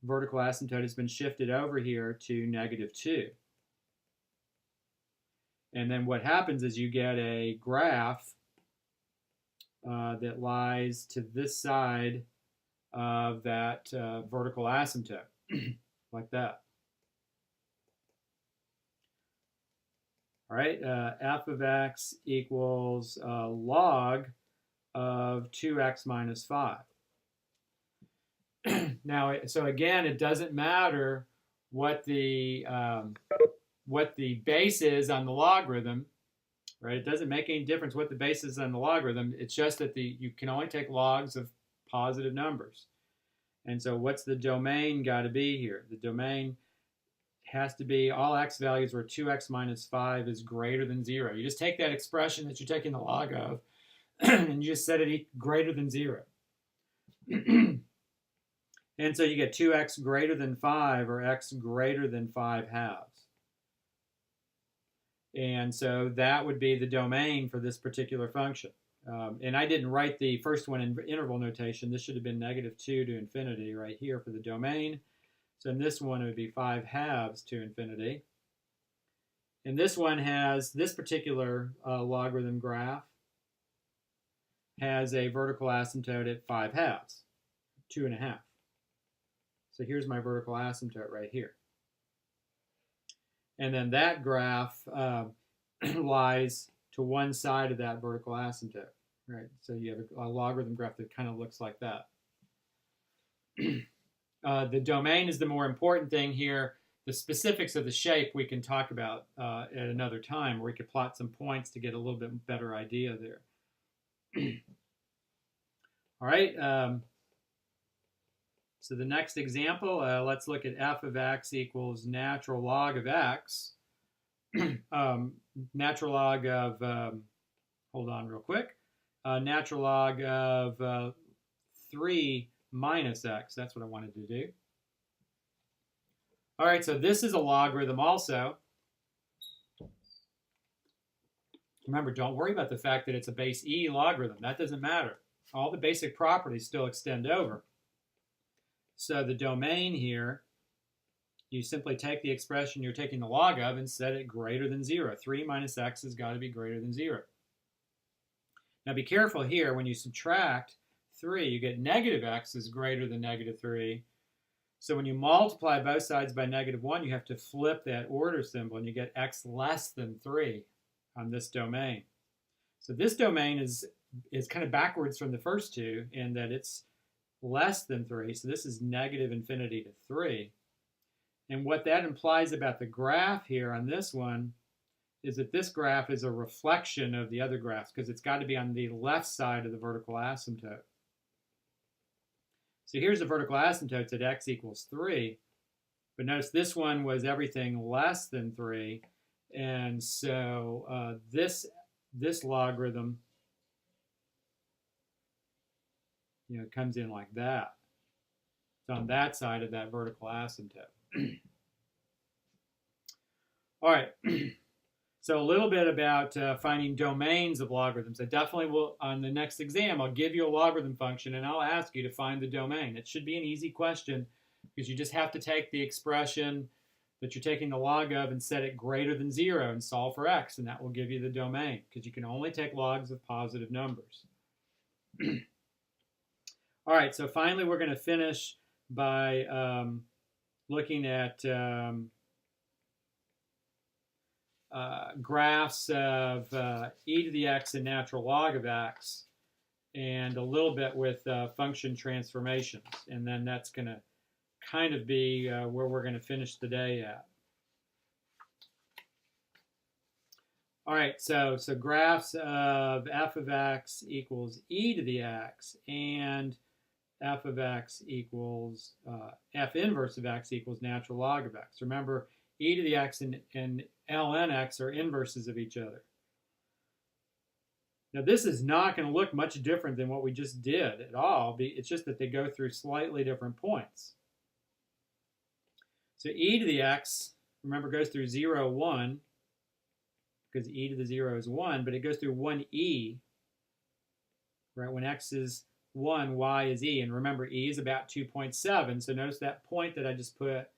vertical asymptote has been shifted over here to negative 2. And then what happens is you get a graph that lies to this side of that vertical asymptote, like that. All right, f of x equals log of 2x minus 5. Now, so again, it doesn't matter what the base is on the logarithm, right? It doesn't make any difference what the base is on the logarithm. It's just that you can only take logs of positive numbers. And so what's the domain got to be here? The domain has to be all x values where 2x minus 5 is greater than 0. You just take that expression that you're taking the log of, and you just set it greater than 0. And so you get 2x greater than 5, or x greater than 5 halves. And so that would be the domain for this particular function. And I didn't write the first one in interval notation. This should have been negative 2 to infinity right here for the domain. So in this one, it would be 5 halves to infinity. And this one has, this particular logarithm graph has a vertical asymptote at 5 halves, 2.5. So here's my vertical asymptote right here. And then that graph lies to one side of that vertical asymptote, right? So you have a logarithm graph that kind of looks like that. The domain is the more important thing here. The specifics of the shape we can talk about at another time, where we could plot some points to get a little bit better idea there. All right. So the next example, let's look at f of x equals natural log of x. Natural log of, hold on real quick, natural log of 3 minus x. That's what I wanted to do. All right, so this is a logarithm also. Remember, don't worry about the fact that it's a base e logarithm. That doesn't matter. All the basic properties still extend over. So the domain here, you simply take the expression you're taking the log of and set it greater than 0. 3 minus x has got to be greater than 0. Now be careful here. When you subtract 3, you get negative x is greater than negative 3. So when you multiply both sides by negative 1, you have to flip that order symbol, and you get x less than 3 on this domain. So this domain is kind of backwards from the first two in that it's less than 3. So this is negative infinity to 3. And what that implies about the graph here on this one is that this graph is a reflection of the other graphs, because it's got to be on the left side of the vertical asymptote. So here's the vertical asymptotes at x equals 3. But notice this one was everything less than 3. And so this logarithm, comes in like that. It's on that side of that vertical asymptote. All right. So a little bit about finding domains of logarithms. I definitely will, on the next exam, I'll give you a logarithm function and I'll ask you to find the domain. It should be an easy question because you just have to take the expression that you're taking the log of and set it greater than 0 and solve for x, and that will give you the domain because you can only take logs of positive numbers. All right, so finally we're going to finish by looking at graphs of e to the x and natural log of x, and a little bit with function transformations. And then that's going to kind of be where we're going to finish the day at. All right, so graphs of f of x equals e to the x and f of x equals f inverse of x equals natural log of x. Remember, e to the x and ln x are inverses of each other. Now this is not going to look much different than what we just did at all. It's just that they go through slightly different points. So e to the x, remember, goes through 0, 1, because e to the 0 is 1, but it goes through 1e, right? When x is 1, y is e. And remember, e is about 2.7. So notice that point that I just put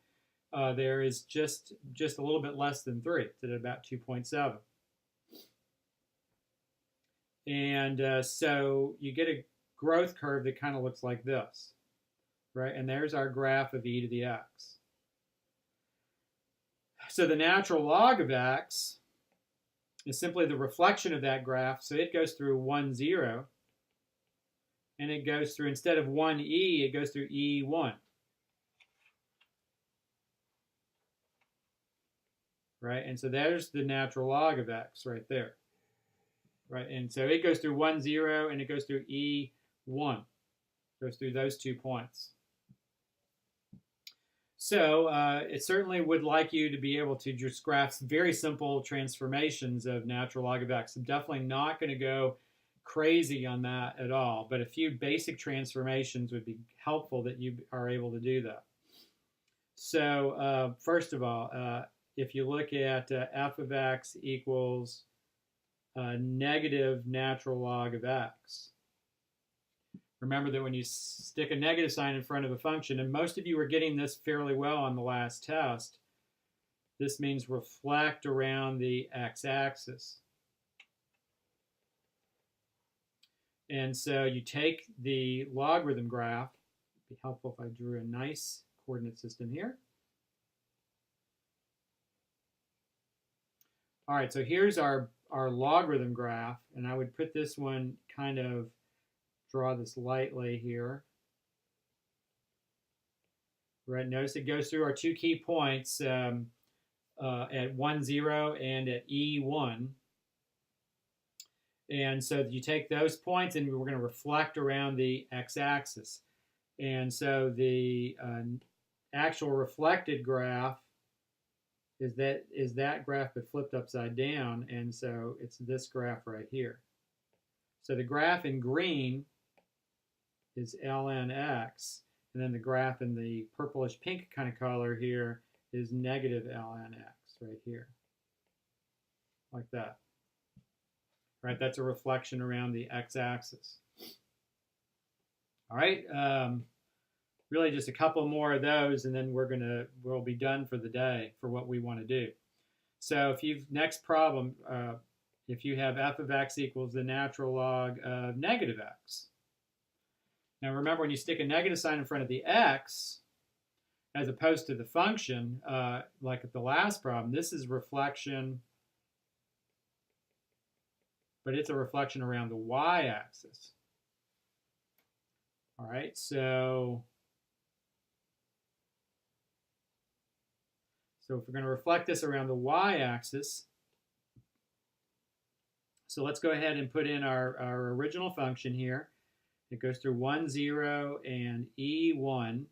there is just a little bit less than 3. It's at about 2.7. And so you get a growth curve that kind of looks like this, right? And there's our graph of e to the x. So the natural log of x is simply the reflection of that graph. So it goes through 1, 0. And it goes through, instead of 1e, it goes through e1. Right? And so there's the natural log of x right there. Right? And so it goes through 1, 0, and it goes through e1. Goes through those 2 points. So it certainly would like you to be able to just graph very simple transformations of natural log of x. I'm definitely not going to go crazy on that at all, but a few basic transformations would be helpful that you are able to do that. So first of all, if you look at f of x equals negative natural log of x, remember that when you stick a negative sign in front of a function, and most of you are getting this fairly well on the last test, this means reflect around the x-axis. And so you take the logarithm graph. It'd be helpful if I drew a nice coordinate system here. All right, so here's our logarithm graph, and I would put this one kind of, draw this lightly here. Right, notice it goes through our 2 key points at 1, 0 and at E1. And so you take those points and we're going to reflect around the x-axis. And so the actual reflected graph is that graph but flipped upside down, and so it's this graph right here. So the graph in green is ln x, and then the graph in the purplish pink kind of color here is negative ln x right here, like that. Right, that's a reflection around the x-axis. All right, really just a couple more of those, and then we'll be done for the day for what we want to do. So if you've, next problem, if you have f of x equals the natural log of negative x. Now remember, when you stick a negative sign in front of the x, as opposed to the function, like at the last problem, this is reflection, but it's a reflection around the y-axis. All right, so if we're going to reflect this around the y-axis, so let's go ahead and put in our original function here. It goes through 1, 0, and E1,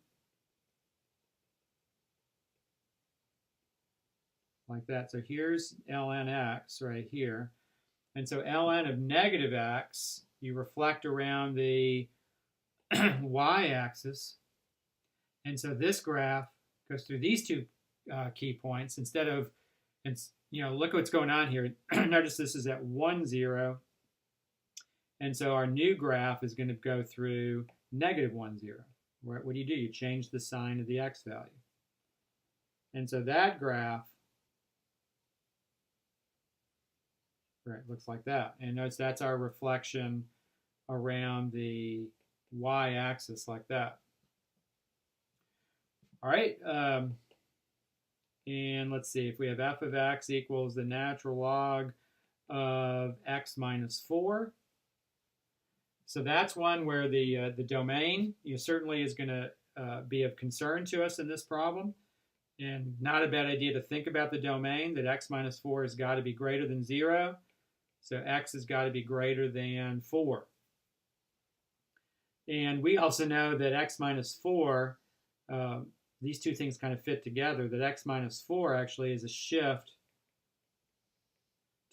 like that. So here's ln x right here. And so ln of negative x, you reflect around the y-axis. And so this graph goes through these two key points instead of, and look what's going on here. Notice this is at 1, 0. And so our new graph is going to go through negative 1, 0. What do? You change the sign of the x value. And so that graph, right, looks like that. And notice that's our reflection around the y-axis like that. All right. And let's see, if we have f of x equals the natural log of x minus 4. So that's one where the domain certainly is going to be of concern to us in this problem. And not a bad idea to think about the domain, that x minus 4 has got to be greater than 0. So x has got to be greater than 4. And we also know that x minus 4, these two things kind of fit together, that x minus 4 actually is a shift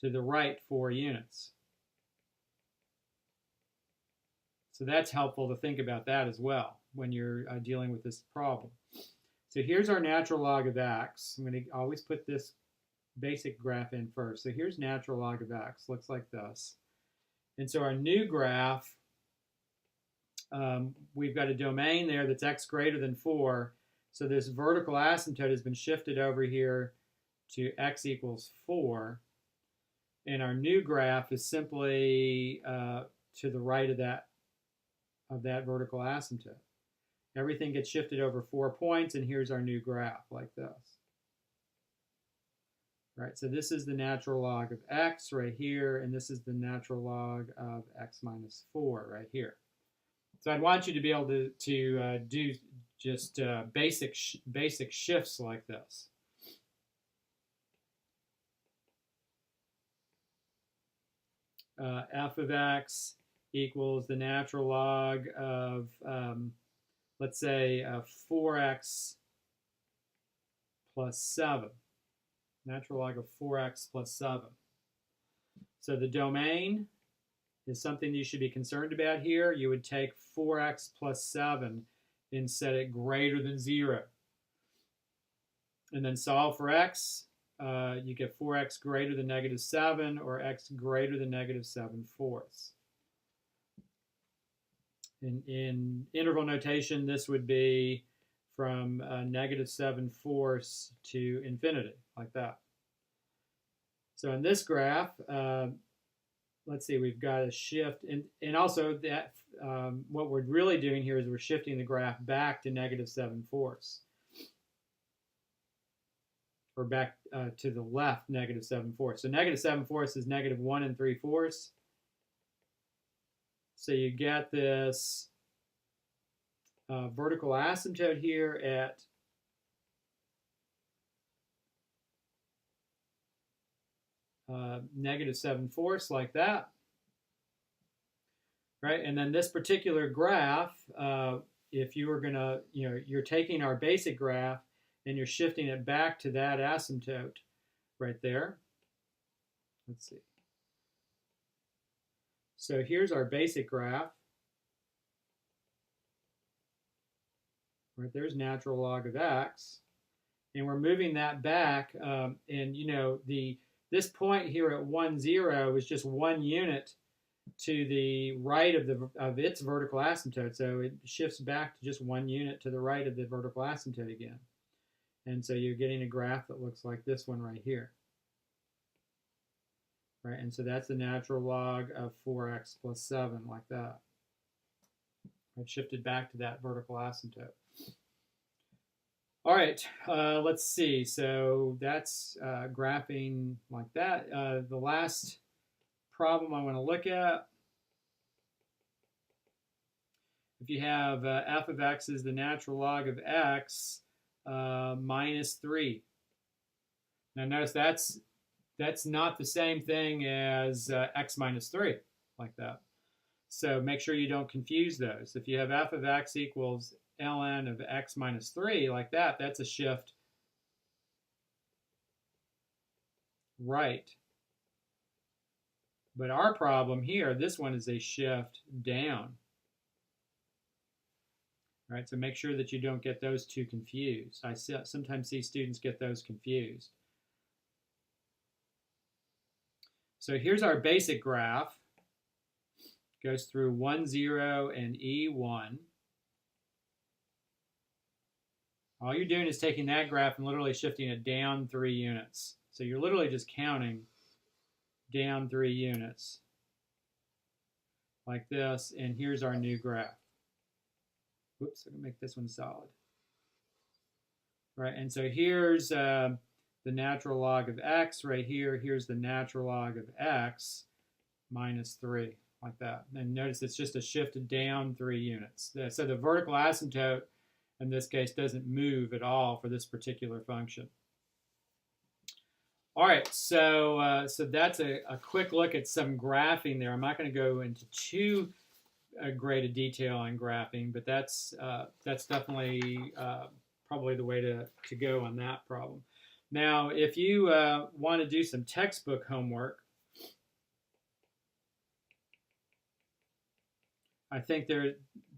to the right 4 units. So that's helpful to think about that as well when you're dealing with this problem. So here's our natural log of x. I'm going to always put this basic graph in first. So here's natural log of x. Looks like this. And so our new graph, we've got a domain there that's x greater than 4. So this vertical asymptote has been shifted over here to x equals 4. And our new graph is simply to the right of that vertical asymptote. Everything gets shifted over 4 points, and here's our new graph like this. Right, so this is the natural log of x right here, and this is the natural log of x minus 4 right here. So I'd want you to be able to do just basic shifts like this. F of x equals the natural log of, let's say, 4x plus 7. Natural log of 4x plus 7. So the domain is something you should be concerned about here. You would take 4x plus 7 and set it greater than 0. And then solve for x. You get 4x greater than negative 7 or x greater than negative 7/4. In interval notation, this would be from negative 7/4 to infinity, like that. So in this graph, let's see, we've got a shift. And also, that what we're really doing here is we're shifting the graph back to negative 7/4. Or back to the left, negative 7/4. So negative 7/4 is negative 1 3/4. So you get this vertical asymptote here at negative 7/4, like that. Right, and then this particular graph, if you were going to, you're taking our basic graph and you're shifting it back to that asymptote right there. Let's see. So here's our basic graph. Right, there's natural log of x. And we're moving that back. And, this point here at 1, 0 is just 1 unit to the right of its vertical asymptote. So it shifts back to just 1 unit to the right of the vertical asymptote again. And so you're getting a graph that looks like this one right here. Right, and so that's the natural log of 4x plus 7, like that. I've shifted back to that vertical asymptote. All right, let's see. So that's graphing like that. The last problem I want to look at, if you have f of x is the natural log of x minus 3. Now notice that's not the same thing as x minus 3, like that. So make sure you don't confuse those. If you have f of x equals ln of x minus 3, like that, that's a shift right. But our problem here, this one is a shift down. Right, so make sure that you don't get those two confused. I sometimes see students get those confused. So here's our basic graph. Goes through 1, 0, and E1. All you're doing is taking that graph and literally shifting it down 3 units. So you're literally just counting down 3 units like this, and here's our new graph. Whoops, I'm gonna make this one solid. Right, and so here's the natural log of x right here. Here's the natural log of x minus 3, like that. And notice it's just a shift down 3 units. So the vertical asymptote in this case doesn't move at all for this particular function. All right, so that's a quick look at some graphing there. I'm not going to go into too great a detail on graphing, but that's definitely probably the way to go on that problem. Now, if you want to do some textbook homework, I think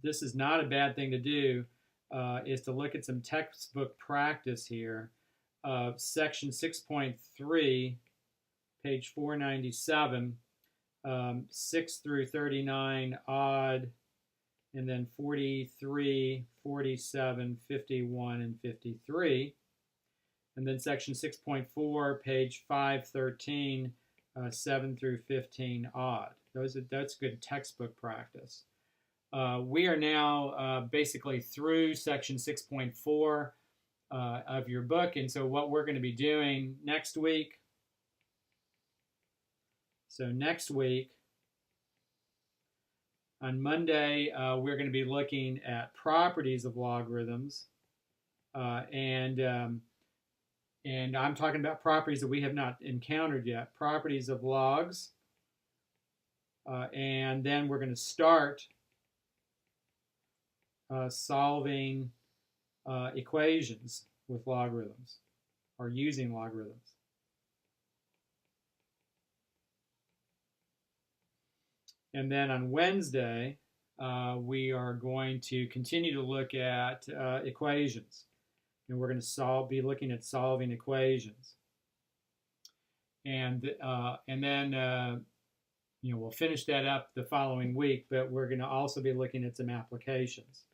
this is not a bad thing to do, is to look at some textbook practice here. Section 6.3, page 497, 6 through 39 odd, and then 43, 47, 51, and 53. And then section 6.4, page 513, 7 through 15 odd. That's good textbook practice. We are now basically through section 6.4 of your book, and so what we're going to be doing next week. So next week, on Monday, we're going to be looking at properties of logarithms, and I'm talking about properties that we have not encountered yet, properties of logs, and then we're going to start solving equations with logarithms, or using logarithms. And then on Wednesday, we are going to continue to look at equations. And we're going to be looking at solving equations. And then we'll finish that up the following week, but we're going to also be looking at some applications.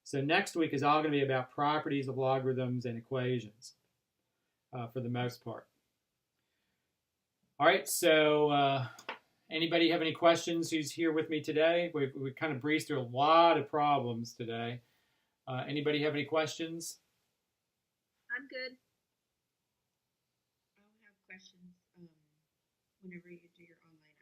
So next week is all going to be about properties of logarithms and equations for the most part. All right, so anybody have any questions who's here with me today? We kind of breezed through a lot of problems today. Anybody have any questions? I'm good. I'll have questions whenever you do your online